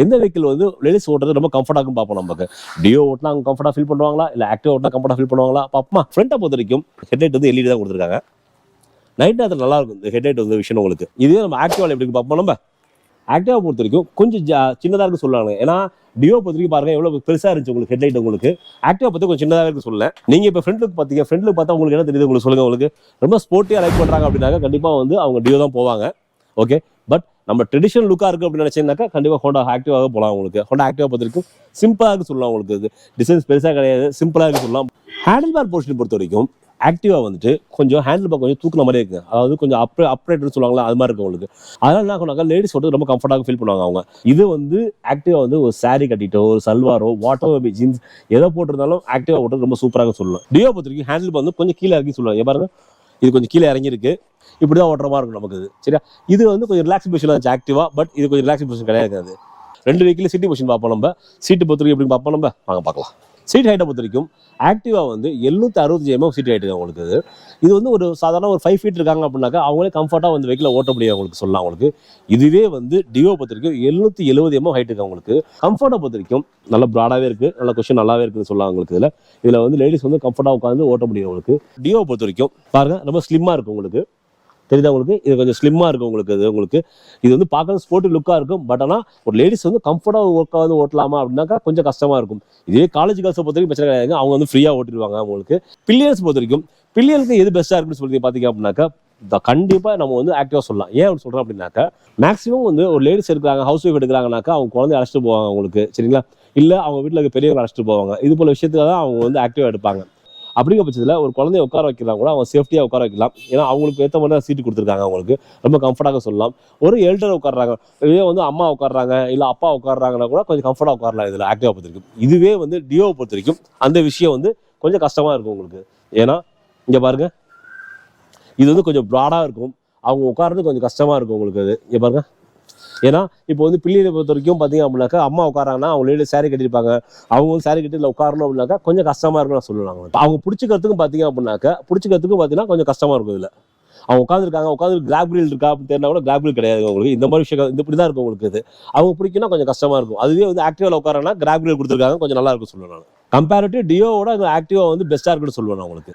எந்த வெஹிக்கிள் வந்து லேடிஸ் ஓட்டுறது ரொம்ப கம்ஃபர்டாக பார்ப்போம். நமக்கு டியோ ஓட்டினா அவங்க கம்ஃபர்டாக ஃபீல் பண்ணுவாங்களா, இல்லை ஆக்டிவா ஓட்டினா கம்ஃபர்டாக ஃபீல் பண்ணுவாங்களா பார்ப்போமா. ஃப்ரண்ட்டை பொறுத்த வரைக்கும் ஹெட்லைட் வந்து எல்இடி தான் கொடுத்துருக்காங்க. நைட் நேரத்தில் நல்லா இருக்கும் இந்த ஹெட்லைட் வந்து விஷயம் உங்களுக்கு. இதுவே நம்ம ஆக்டிவாவில் எப்படி பார்ப்போம். நம்ம ஆக்டிவா பொறுத்த வரைக்கும் கொஞ்சம் சின்னதாக இருக்கு சொல்லுவாங்க. ஏன்னா டியோ பொறுத்த வரைக்கும் பாருங்க எவ்வளோ பெருசாக இருந்துச்சு உங்களுக்கு ஹெட்லைட். உங்களுக்கு ஆக்டிவா பற்றி கொஞ்சம் சின்னதாக இருக்கு சொல்ல. நீங்கள் இப்போ ஃப்ரண்ட் லுக் பார்த்தீங்க, ஃப்ரண்ட் லுக் பார்த்தா உங்களுக்கு என்ன தெரியுது உங்களுக்கு சொல்லுங்க. உங்களுக்கு ரொம்ப ஸ்போர்ட்டியாக லைக் பண்ணுறாங்க அப்படின்னாக்கா கண்டிப்பாக வந்து அவங்க டியோ தான் போவாங்க. ஓகே, பட் நம்ம ட்ரெடிஷனல் லுக்காக இருக்குது அப்படின்னு நினச்சிங்கனாக்கா கண்டிப்பாக ஹோண்டா ஆக்டிவாக போகலாம். உங்களுக்கு ஹோண்டா ஆக்டிவா பொறுத்த வரைக்கும் சிம்பிளாக இருக்கு சொல்லலாம். உங்களுக்கு இது டிசைன்ஸ் பெருசாக கிடையாது, சிம்பிளாக இருக்கு சொல்லலாம். ஹேண்டில் பார் போர்ஷன் பொறுத்த வரைக்கும் ஆக்டிவா வந்துட்டு கொஞ்சம் ஹேண்டில் பார் கொஞ்சம் தூக்குன மாதிரி இருக்குங்க. அதாவது கொஞ்சம் அப்ரேட்னு சொல்லுவாங்களா, அது மாதிரி இருக்கும் உங்களுக்கு. அதனால என்ன ஆகுனாக்கா லேடிஸ் வந்து ரொம்ப கம்ஃபர்டாக ஃபீல் பண்ணுவாங்க அவங்க. இது வந்து ஆக்டிவா வந்து ஒரு சாரி கட்டிட்டோ ஒரு சல்வாரோ வாட்டர் ஜீன்ஸ் எதை போட்டிருந்தாலும் ஆக்டிவா ஓட்டுறது ரொம்ப சூப்பராக சொல்லலாம். டியோ பொறுத்த வரைக்கும் ஹேண்டில் வந்து கொஞ்சம் கீழே இறக்கி சொல்லுவாங்க. பாருங்க இது கொஞ்சம் கீழே இறங்கிருக்கு, இப்படிதான் ஓட்டுற மாதிரி இருக்கும் நமக்கு. இது சரியா, இது வந்து கொஞ்சம் ரிலாக்ஸ் பொசிஷன் இருந்துச்சு ஆக்டிவா. பட் இது கொஞ்சம் ரிலாக்ஸ் பொசிஷன் கிடையாது. ரெண்டு வெஹிக்கிள் சீட்டி பொசிஷன் பார்ப்போம். நம்ம சீட்டு பொறுத்த வரைக்கும் எப்படின்னு பார்ப்போம். நம்ம வாங்க பார்க்கலாம். சீட் ஹைட்டை பொறுத்த வரைக்கும் ஆக்டிவா வந்து 765 சீட் ஹைட் உங்களுக்கு. இது வந்து ஒரு சாதாரண ஒரு 5 ஃபீட் இருக்காங்க அப்படின்னாக்கா அவங்களே கம்ஃபர்ட்டாக வந்து வெஹிக்கில் ஓட்ட முடியும் உங்களுக்கு சொல்லலாம். உங்களுக்கு இதுவே வந்து டியோ பொறுத்த வரைக்கும் 770 ஹைட் இருக்கு உங்களுக்கு. கம்ஃபர்ட்டை பொறுத்த வரைக்கும் நல்ல ப்ராடாகவே இருக்கு, நல்ல கொஷின் நல்லாவே இருக்குன்னு சொல்லலாம் உங்களுக்கு. இதில் வந்து லேடிஸ் வந்து கம்ஃபர்ட்டாக உட்காந்து ஓட்ட முடியும் உங்களுக்கு. டியோ பொறுத்த வரைக்கும் பாருங்க ரொம்ப ஸ்லிம்மாக இருக்கும் உங்களுக்கு. தெரியுதா உங்களுக்கு, இது கொஞ்சம் ஸ்லிம்மாக இருக்கும் உங்களுக்கு. இது வந்து பார்க்கறது ஸ்போர்ட்டிவ் லுக்காக இருக்கும். பட் ஆனால் ஒரு லேடிஸ் வந்து கம்ஃபர்ட்டாக உட்காந்து ஓட்டலாமா அப்படின்னாக்கா கொஞ்சம் கஷ்டமாக இருக்கும். இதே காலேஜ் கேர்ள்ஸை பொறுத்த வரைக்கும் பிரச்சனை கிடையாது, அவங்க வந்து ஃப்ரீயாக ஓட்டிடுவாங்க உங்களுக்கு. பில்லியன்ஸ் பொறுத்த வரைக்கும் பில்லியனுக்கு எது பெஸ்ட்டாக இருக்குன்னு சொல்லி பார்த்தீங்க அப்படின்னாக்கா கண்டிப்பாக நம்ம வந்து ஆக்டிவாக சொல்லலாம். ஏன் அப்படி சொல்கிறோம் அப்படின்னாக்கா மேக்ஸிமம் வந்து ஒரு லேடிஸ் எடுக்கிறாங்க, ஹவுஸ் ஒய்ஃப் எடுக்கிறாங்கனாக்கா அவங்க குழந்தைய அழைச்சிட்டு போவாங்க உங்களுக்கு. சரிங்களா, இல்லை அவங்க வீட்டில் இருக்க பெரியவங்க அழைச்சிட்டு போவாங்க. இது போல விஷயத்துக்காக தான் அவங்க வந்து ஆக்டிவாக எடுப்பாங்க. அப்படிங்கிற பட்சத்தில் ஒரு குழந்தைய உட்கார வைக்கலாம் கூட அவங்க சேஃப்டியாக உட்கார வைக்கலாம். ஏன்னா அவங்களுக்கு ஏற்ற மாதிரி தான் சீட்டு கொடுத்துருக்காங்க. அவங்களுக்கு ரொம்ப கம்ஃபர்ட்டாக சொல்லலாம். ஒரு எல்டர் உட்காடுறாங்க, இதே வந்து அம்மா உட்காடுறாங்க இல்லை அப்பா உட்காடுறாங்கன்னா கூட கொஞ்சம் கம்ஃபர்ட்டாக உட்காரலாம் இதில் ஆக்டிவா பொறுத்த வரைக்கும். இதுவே வந்து டியோவை பொறுத்த வரைக்கும் அந்த விஷயம் வந்து கொஞ்சம் கஷ்டமாக இருக்கும் உங்களுக்கு. ஏன்னா இங்கே பாருங்க இது வந்து கொஞ்சம் ப்ராடாக இருக்கும், அவங்க உட்கார்றது கொஞ்சம் கஷ்டமாக இருக்கும் உங்களுக்கு. அது இங்கே பாருங்க. ஏன்னா இப்போ வந்து பிள்ளைகளை பொறுத்த வரைக்கும் பார்த்தீங்க அப்படின்னாக்கா அம்மா உட்காராங்கன்னா அவங்க லேடி சாரி கட்டியிருப்பாங்க, அவங்க வந்து சாரி கட்டி இல்லை உட்காரணும் அப்படின்னாக்கா கொஞ்சம் கஷ்டமா இருக்குன்னு சொல்லலாம். அவங்க பிடிச்சிக்கிறதுக்கும் பார்த்தீங்க அப்படின்னாக்கா பார்த்தீங்கன்னா கொஞ்சம் கஷ்டமா இருக்கும். இதில் அவங்க உட்காந்துருக்காங்க, உட்காந்து கிராப் கிரில் இருக்கா அப்படின்னு தெரினா கூட கிராப் கிரில் கிடையாது உங்களுக்கு. இந்த மாதிரி விஷயம் இப்படி தான் இருக்கும் உங்களுக்கு. இது அவங்க பிடிக்குன்னா கொஞ்சம் கஷ்டமா இருக்கும். அதுவே வந்து ஆக்டிவாவில் உட்காரனா கிராப் கிரில் கொடுத்துருக்காங்க, கொஞ்சம் நல்லா இருக்கும் சொல்லலாம். கம்பேரிட்டிவ் டியோவோட ஆக்டிவா வந்து பெஸ்ட்டாக இருக்குன்னு சொல்லுவேன் நான் உங்களுக்கு.